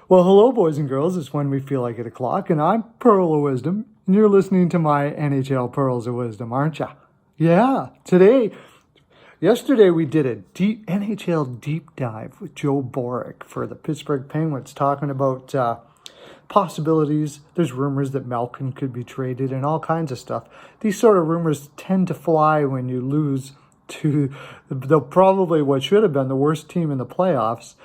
Well, hello, boys and girls. It's when we feel like 8 o'clock, and I'm Pearl of Wisdom, and you're listening to my NHL Pearls of Wisdom, aren't ya? Yeah, yesterday we did a deep NHL deep dive with Joe Boric for the Pittsburgh Penguins, talking about possibilities. There's rumors that Malkin could be traded and all kinds of stuff. These sort of rumors tend to fly when you lose to probably what should have been the worst team in the playoffs.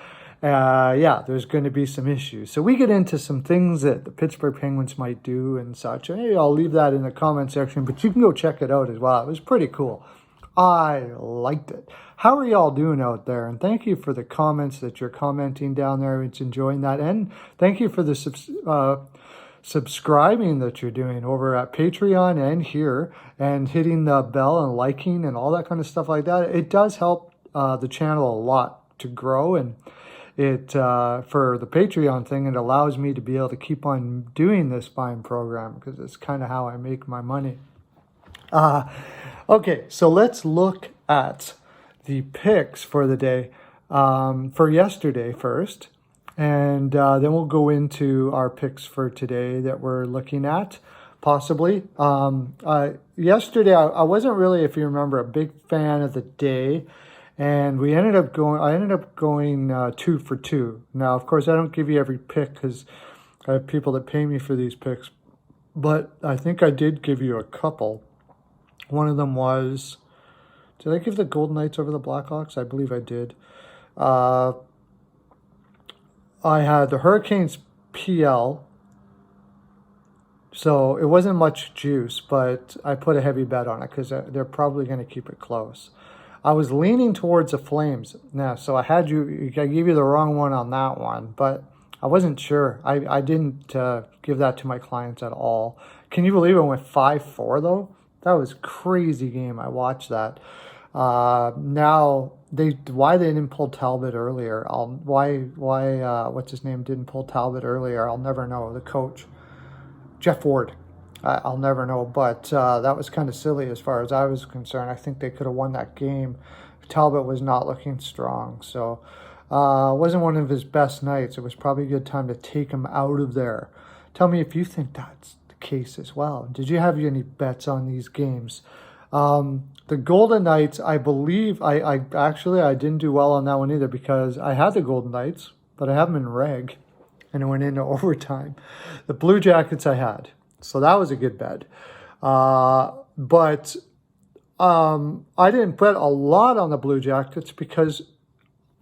There's going to be some issues. So we get into some things that the Pittsburgh Penguins might do and such. Hey, I'll leave that in the comment section, but you can go check it out as well. It was pretty cool. I liked it. How are y'all doing out there? And thank you for the comments that you're commenting down there. It's enjoying that. And thank you for the subscribing that you're doing over at Patreon and here, and hitting the bell and liking and all that kind of stuff like that. It does help the channel a lot to grow, and it for the Patreon thing, it allows me to be able to keep on doing this fine program because it's kind of how I make my money. Okay, so let's look at the picks for the day, for yesterday first, and then we'll go into our picks for today that we're looking at, possibly. Yesterday, I wasn't really, if you remember, a big fan of the day, and I ended up going 2 for 2. Now, of course, I don't give you every pick because I have people that pay me for these picks, but I think I did give you a couple. One of them was, did I give the Golden Knights over the Blackhawks? I believe I did. I had the Hurricanes PL, so it wasn't much juice, but I put a heavy bet on it because they're probably going to keep it close. I was leaning towards the Flames now, so I gave you the wrong one on that one, but I wasn't sure. I didn't give that to my clients at all. Can you believe it went 5-4 though? That was a crazy game. I watched that. Now why they didn't pull Talbot earlier? What's his name didn't pull Talbot earlier? I'll never know. The coach, Jeff Ward. I'll never know. But that was kind of silly as far as I was concerned. I think they could have won that game. Talbot was not looking strong, so it wasn't one of his best nights. It was probably a good time to take him out of there. Tell me if you think that's case as well. Did you have any bets on these games? The Golden Knights, I believe, I didn't do well on that one either because I had the Golden Knights, but I have them in reg, and it went into overtime. The Blue Jackets I had, so that was a good bet. But I didn't bet a lot on the Blue Jackets because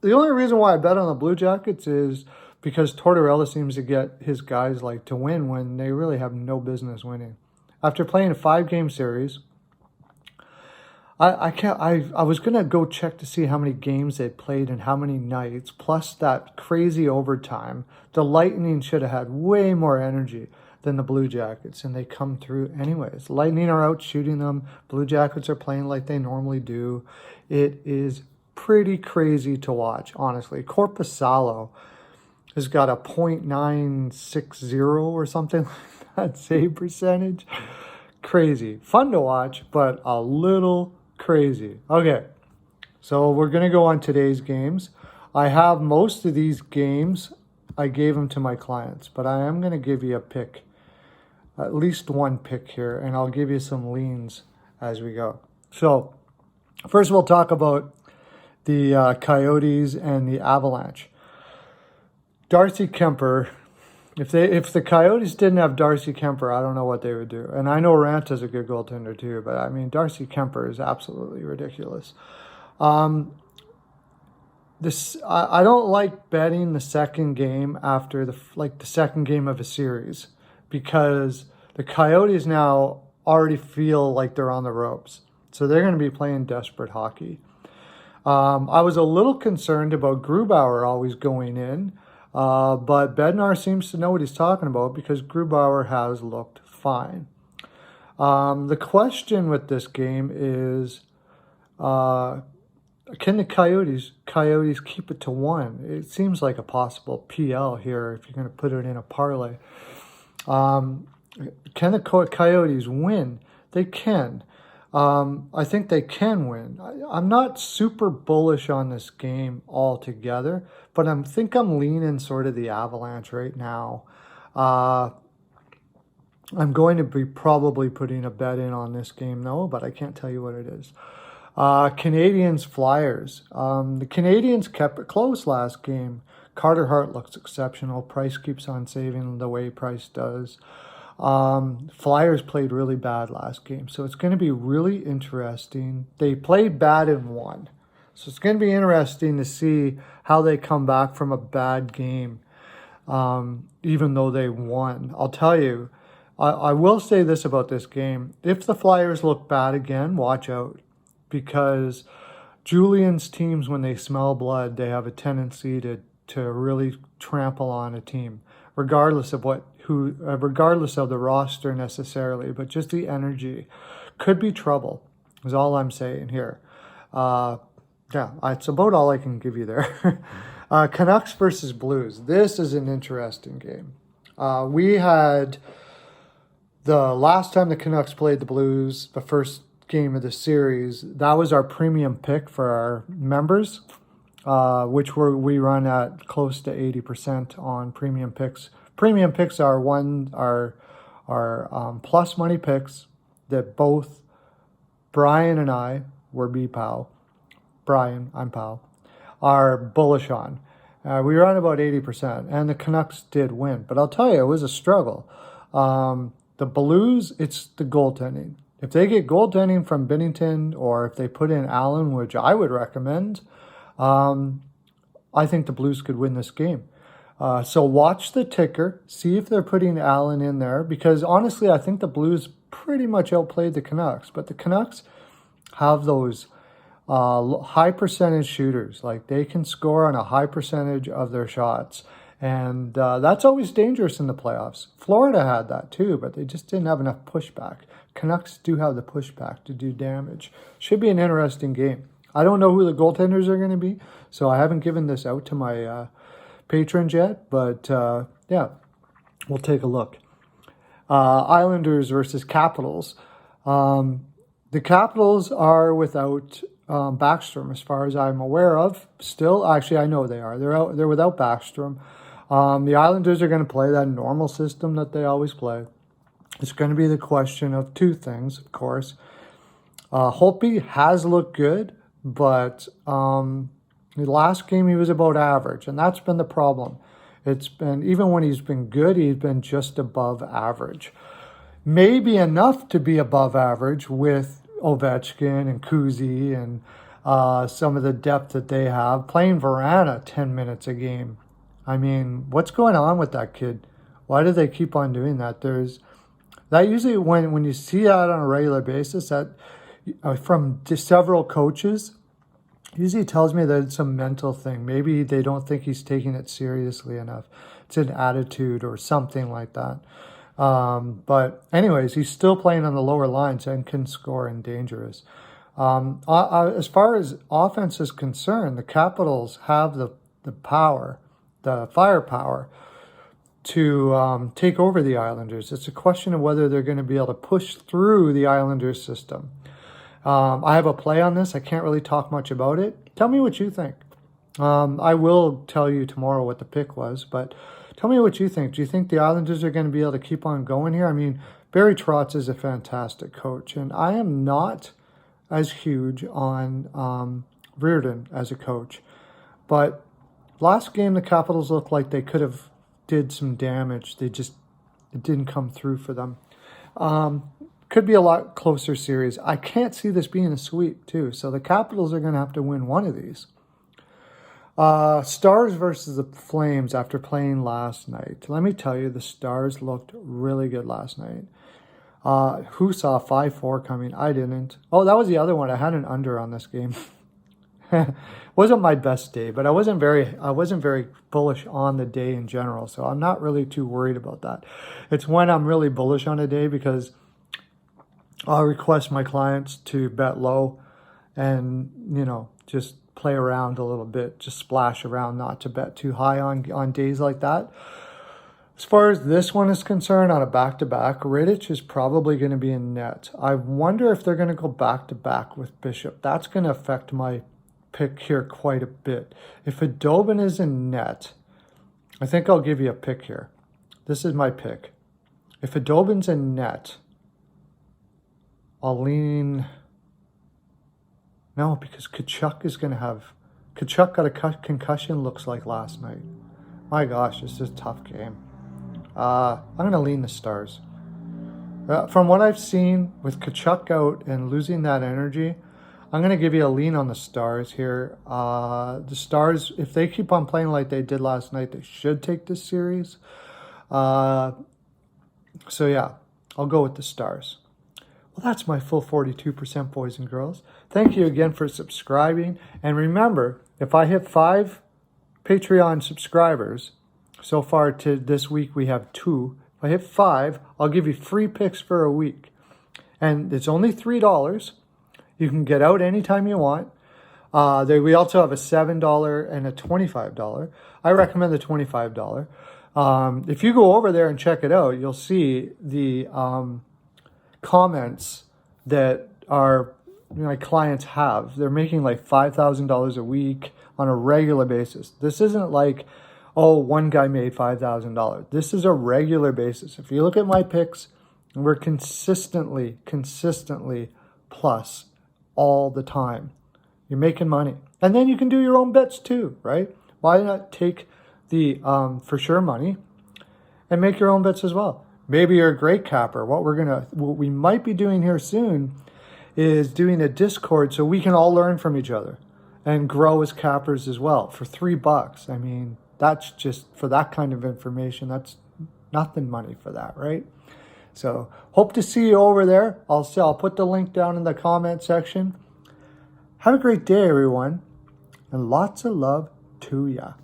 the only reason why I bet on the Blue Jackets is because Tortorella seems to get his guys to win when they really have no business winning. After playing a 5-game series, I was gonna go check to see how many games they played and how many nights, plus that crazy overtime. The Lightning should have had way more energy than the Blue Jackets, and they come through anyways. Lightning are out shooting them. Blue Jackets are playing like they normally do. It is pretty crazy to watch, honestly. Korpisalo has got a .960 or something like that save percentage. Crazy. Fun to watch, but a little crazy. Okay, so we're going to go on today's games. I have most of these games. I gave them to my clients, but I am going to give you a pick, at least one pick here, and I'll give you some leans as we go. So first we'll talk about the Coyotes and the Avalanche. Darcy Kemper, if the Coyotes didn't have Darcy Kemper, I don't know what they would do. And I know Ranta's a good goaltender too, but I mean, Darcy Kemper is absolutely ridiculous. I don't like betting the second game after the second game of a series because the Coyotes now already feel like they're on the ropes. So they're going to be playing desperate hockey. I was a little concerned about Grubauer always going in. But Bednar seems to know what he's talking about because Grubauer has looked fine. The question with this game is, can the Coyotes keep it to 1? It seems like a possible PL here if you're going to put it in a parlay. Can the Coyotes win? They can. I think they can win. I'm not super bullish on this game altogether, but I think I'm leaning sort of the Avalanche right now. Uh, I'm going to be probably putting a bet in on this game though, but I can't tell you what it is. Canadians Flyers. The Canadians kept it close last game. Carter Hart looks exceptional. Price keeps on saving the way Price does. Flyers played really bad last game, so it's going to be really interesting. They played bad and won, so it's going to be interesting to see how they come back from a bad game, even though they won. I'll tell you, I will say this about this game. If the Flyers look bad again, watch out, because Julian's teams, when they smell blood, they have a tendency to really trample on a team, regardless of regardless of the roster necessarily, but just the energy. Could be trouble, is all I'm saying here. It's about all I can give you there. Canucks versus Blues. This is an interesting game. We had the last time the Canucks played the Blues, the first game of the series, that was our premium pick for our members, which we run at close to 80% on premium picks. Premium picks are plus money picks that both Brian and I were BpoW. Brian, I'm POW, are bullish on. We run about 80%, and the Canucks did win. But I'll tell you, it was a struggle. The Blues, it's the goaltending. If they get goaltending from Binnington, or if they put in Allen, which I would recommend, I think the Blues could win this game. So watch the ticker, see if they're putting Allen in there, because honestly, I think the Blues pretty much outplayed the Canucks, but the Canucks have those high percentage shooters. Like, they can score on a high percentage of their shots, and that's always dangerous in the playoffs. Florida had that too, but they just didn't have enough pushback. Canucks do have the pushback to do damage. Should be an interesting game. I don't know who the goaltenders are going to be, so I haven't given this out to my patrons yet, but we'll take a look. Islanders versus Capitals. The Capitals are without Backstrom, as far as I'm aware of. Still, actually, I know they are. They're without Backstrom. The Islanders are going to play that normal system that they always play. It's going to be the question of two things, of course. Holtby has looked good, but the last game he was about average, and that's been the problem. It's been, even when he's been good, he's been just above average. Maybe enough to be above average with Ovechkin and Kuzi and some of the depth that they have. Playing Verana 10 minutes a game. I mean, what's going on with that kid? Why do they keep on doing that? That usually, when you see that on a regular basis, that from several coaches, usually tells me that it's a mental thing. Maybe they don't think he's taking it seriously enough. It's an attitude or something like that. But anyways, he's still playing on the lower lines and can score and dangerous. As far as offense is concerned, the Capitals have the power, the firepower to take over the Islanders. It's a question of whether they're going to be able to push through the Islanders system. I have a play on this. I can't really talk much about it. Tell me what you think. I will tell you tomorrow what the pick was, but tell me what you think. Do you think the Islanders are going to be able to keep on going here? I mean, Barry Trotz is a fantastic coach, and I am not as huge on Reardon as a coach. But last game, the Capitals looked like they could have did some damage. It didn't come through for them. Could be a lot closer series. I can't see this being a sweep, too. So the Capitals are going to have to win one of these. Stars versus the Flames after playing last night. Let me tell you, the Stars looked really good last night. Who saw 5-4 coming? I didn't. Oh, that was the other one. I had an under on this game. Wasn't my best day, but I wasn't very bullish on the day in general. So I'm not really too worried about that. It's when I'm really bullish on a day, because I'll request my clients to bet low and, just play around a little bit, just splash around, not to bet too high on days like that. As far as this one is concerned, on a back-to-back, Rittich is probably going to be in net. I wonder if they're going to go back-to-back with Bishop. That's going to affect my pick here quite a bit. If Khudobin is in net, I think I'll give you a pick here. This is my pick. If Khudobin's in net, I'll lean... No, because Tkachuk is going to have... Tkachuk got a concussion, looks like, last night. My gosh, this is a tough game. I'm going to lean the Stars. From what I've seen with Tkachuk out and losing that energy, I'm going to give you a lean on the Stars here. The Stars, if they keep on playing like they did last night, they should take this series. So yeah, I'll go with the Stars. Well, that's my full 42%, boys and girls. Thank you again for subscribing. And remember, if I hit 5 Patreon subscribers, so far to this week we have 2. If I hit 5, I'll give you free picks for a week. And it's only $3. You can get out anytime you want. We also have a $7 and a $25. I recommend the $25. If you go over there and check it out, you'll see the comments that my clients have. They're making like $5,000 a week on a regular basis. This isn't like, oh, one guy made $5,000. This is a regular basis. If you look at my picks, we're consistently plus all the time. You're making money. And then you can do your own bets too, right? Why not take the for sure money and make your own bets as well? Maybe you're a great capper. What we might be doing here soon is doing a Discord so we can all learn from each other and grow as cappers as well for $3. I mean, that's just for that kind of information. That's nothing money for that, right? So hope to see you over there. I'll put the link down in the comment section. Have a great day, everyone, and lots of love to ya.